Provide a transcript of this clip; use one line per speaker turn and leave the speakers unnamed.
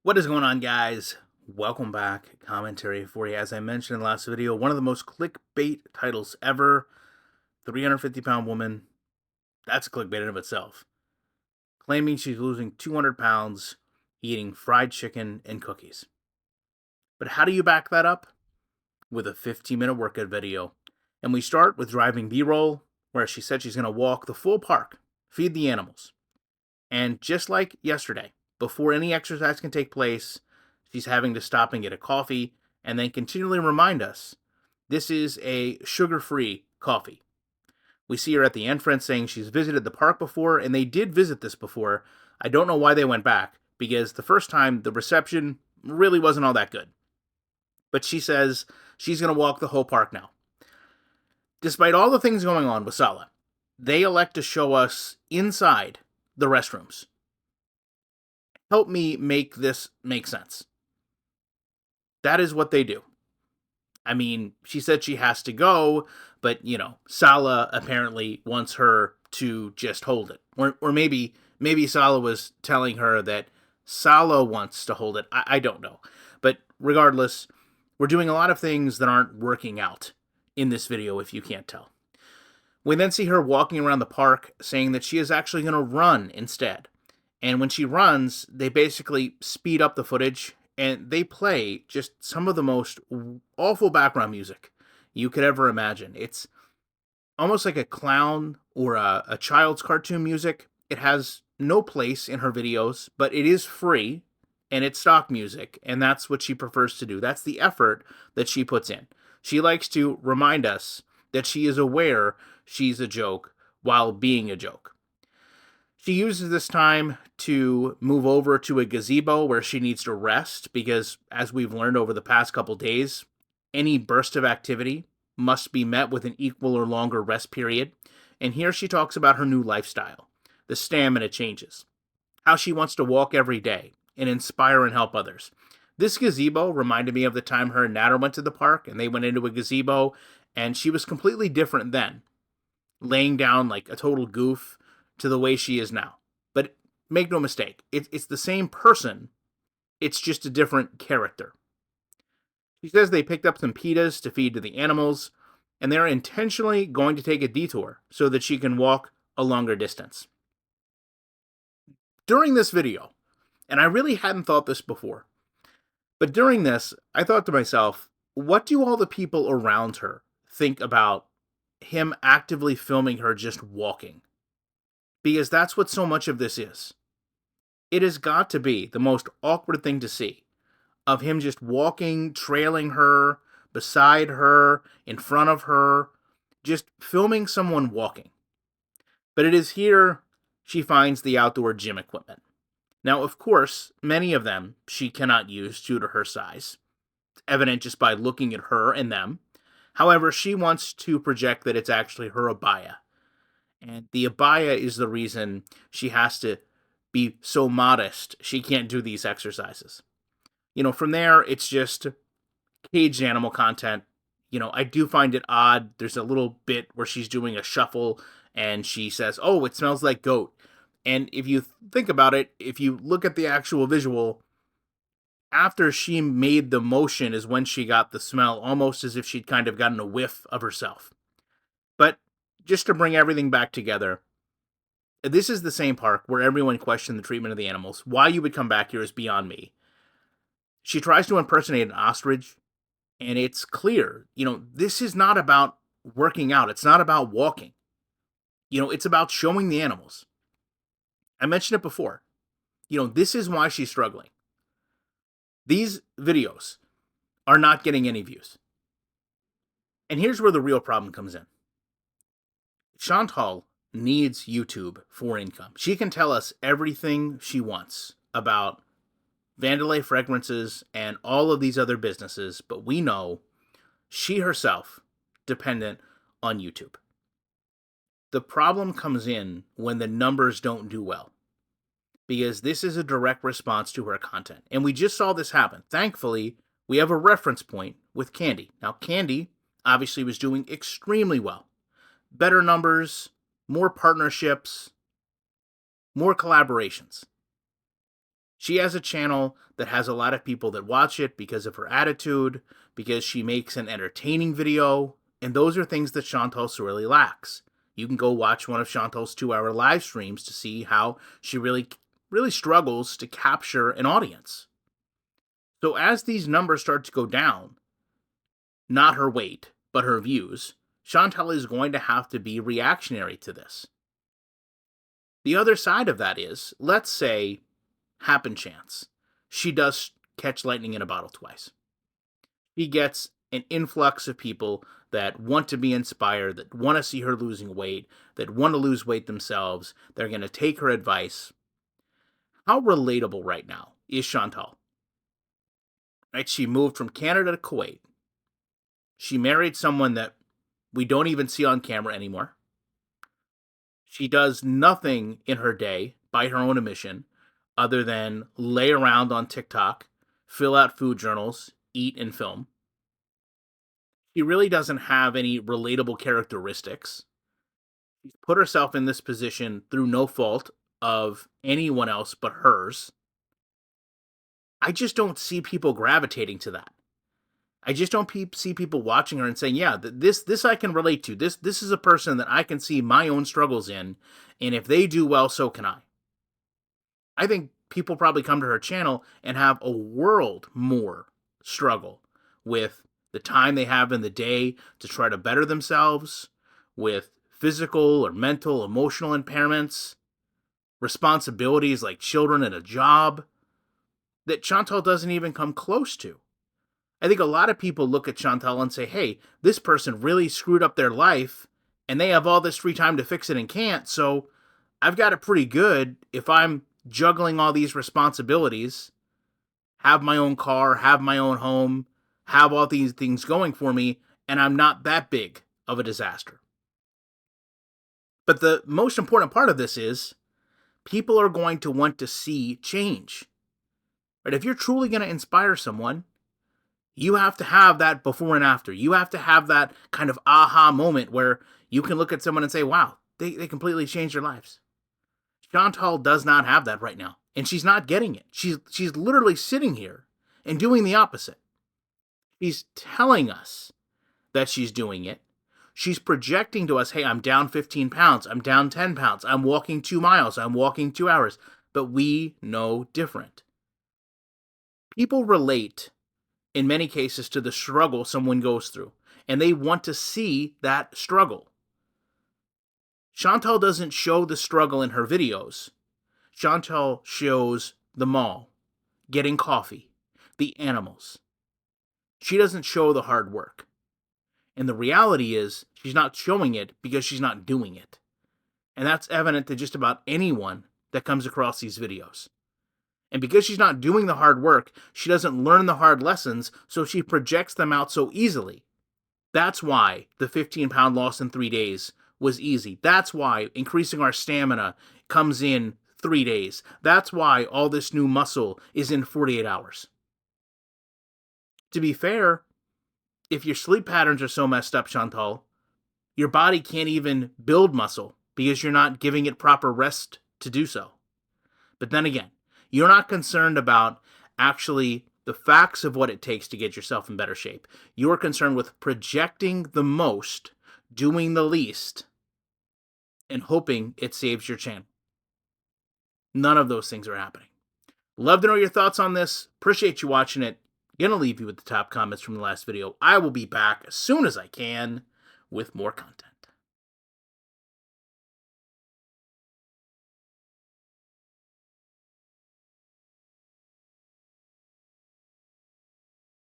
What is going on, guys? Welcome back. Commentary for you. As I mentioned in the last video, one of the most clickbait titles ever. 350-pound woman. That's a clickbait in of itself. Claiming she's losing 200 pounds eating fried chicken and cookies. But how do you back that up? With a 15-minute workout video. And we start with driving B-roll, where she said she's going to walk the full park, feed the animals. And just like yesterday, before any exercise can take place, she's having to stop and get a coffee and then continually remind us this is a sugar-free coffee. We see her at the entrance saying she's visited the park before, and they did visit this before. I don't know why they went back, because the first time the reception really wasn't all that good. But she says she's going to walk the whole park now. Despite all the things going on with Sala, they elect to show us inside the restrooms. Help me make this make sense. That is what they do. I mean, she said she has to go, but, Sala apparently wants her to just hold it. Or maybe Sala was telling her that Sala wants to hold it. I don't know. But regardless, we're doing a lot of things that aren't working out in this video, if you can't tell. We then see her walking around the park saying that she is actually going to run instead. And when she runs, they basically speed up the footage and they play just some of the most awful background music you could ever imagine. It's almost like a clown or a child's cartoon music. It has no place in her videos, but it is free and it's stock music, and that's what she prefers to do. That's the effort that she puts in. She likes to remind us that she is aware she's a joke while being a joke. She uses this time to move over to a gazebo where she needs to rest because, as we've learned over the past couple days, any burst of activity must be met with an equal or longer rest period. And here she talks about her new lifestyle, the stamina changes, how she wants to walk every day and inspire and help others. This gazebo reminded me of the time her and Natter went to the park and they went into a gazebo, and she was completely different then, laying down like a total goof to the way she is now. But make no mistake, it's the same person, it's just a different character. She says they picked up some pitas to feed to the animals, and they're intentionally going to take a detour so that she can walk a longer distance. During this video, and I really hadn't thought this before, but during this, I thought to myself, what do all the people around her think about him actively filming her just walking? Because that's what so much of this is. It has got to be the most awkward thing to see, of him just walking, trailing her, beside her, in front of her, just filming someone walking. But it is here she finds the outdoor gym equipment. Now, of course, many of them she cannot use due to her size. It's evident just by looking at her and them. However, she wants to project that it's actually her abaya. And the abaya is the reason she has to be so modest she can't do these exercises. From there, it's just caged animal content. I do find it odd. There's a little bit where she's doing a shuffle and she says, "Oh, it smells like goat." And if you think about it, if you look at the actual visual, after she made the motion is when she got the smell, almost as if she'd kind of gotten a whiff of herself. But just to bring everything back together, this is the same park where everyone questioned the treatment of the animals. Why you would come back here is beyond me. She tries to impersonate an ostrich, and it's clear, this is not about working out. It's not about walking. It's about showing the animals. I mentioned it before. This is why she's struggling. These videos are not getting any views. And here's where the real problem comes in. Chantal needs YouTube for income. She can tell us everything she wants about Vandelay Fragrances and all of these other businesses, but we know she herself dependent on YouTube. The problem comes in when the numbers don't do well, because this is a direct response to her content. And we just saw this happen. Thankfully, we have a reference point with Candy. Now, Candy obviously was doing extremely well. Better numbers, more partnerships, more collaborations. She has a channel that has a lot of people that watch it because of her attitude, because she makes an entertaining video, and those are things that Chantal sorely lacks. You can go watch one of Chantal's 2-hour live streams to see how she really struggles to capture an audience. So as these numbers start to go down, not her weight, but her views, Chantal is going to have to be reactionary to this. The other side of that is, let's say, happen chance, she does catch lightning in a bottle twice. She gets an influx of people that want to be inspired, that want to see her losing weight, that want to lose weight themselves. They're going to take her advice. How relatable right now is Chantal? Right? She moved from Canada to Kuwait. She married someone that we don't even see on camera anymore. She does nothing in her day by her own admission other than lay around on TikTok, fill out food journals, eat and film. She really doesn't have any relatable characteristics. She's put herself in this position through no fault of anyone else but hers. I just don't see people gravitating to that. I just don't see people watching her and saying, "Yeah, this I can relate to. This is a person that I can see my own struggles in, and if they do well, so can I." I think people probably come to her channel and have a world more struggle with the time they have in the day to try to better themselves, with physical or mental, emotional impairments, responsibilities like children and a job that Chantal doesn't even come close to. I think a lot of people look at Chantal and say, hey, this person really screwed up their life and they have all this free time to fix it and can't, so I've got it pretty good if I'm juggling all these responsibilities, have my own car, have my own home, have all these things going for me, and I'm not that big of a disaster. But the most important part of this is people are going to want to see change. Right? If you're truly going to inspire someone, you have to have that before and after. You have to have that kind of aha moment where you can look at someone and say, wow, they completely changed their lives. Chantal does not have that right now, and she's not getting it. She's literally sitting here and doing the opposite. She's telling us that she's doing it. She's projecting to us, hey, I'm down 15 pounds. I'm down 10 pounds. I'm walking 2 miles. I'm walking 2 hours. But we know different. People relate, in many cases, to the struggle someone goes through, and they want to see that struggle. Chantal doesn't show the struggle in her videos. Chantal shows the mall, getting coffee, the animals. She doesn't show the hard work. And the reality is, she's not showing it because she's not doing it. And that's evident to just about anyone that comes across these videos. And because she's not doing the hard work, she doesn't learn the hard lessons, so she projects them out so easily. That's why the 15-pound loss in 3 days was easy. That's why increasing our stamina comes in 3 days. That's why all this new muscle is in 48 hours. To be fair, if your sleep patterns are so messed up, Chantal, your body can't even build muscle because you're not giving it proper rest to do so. But then again, you're not concerned about actually the facts of what it takes to get yourself in better shape. You're concerned with projecting the most, doing the least, and hoping it saves your channel. None of those things are happening. Love to know your thoughts on this. Appreciate you watching it. Gonna leave you with the top comments from the last video. I will be back as soon as I can with more content.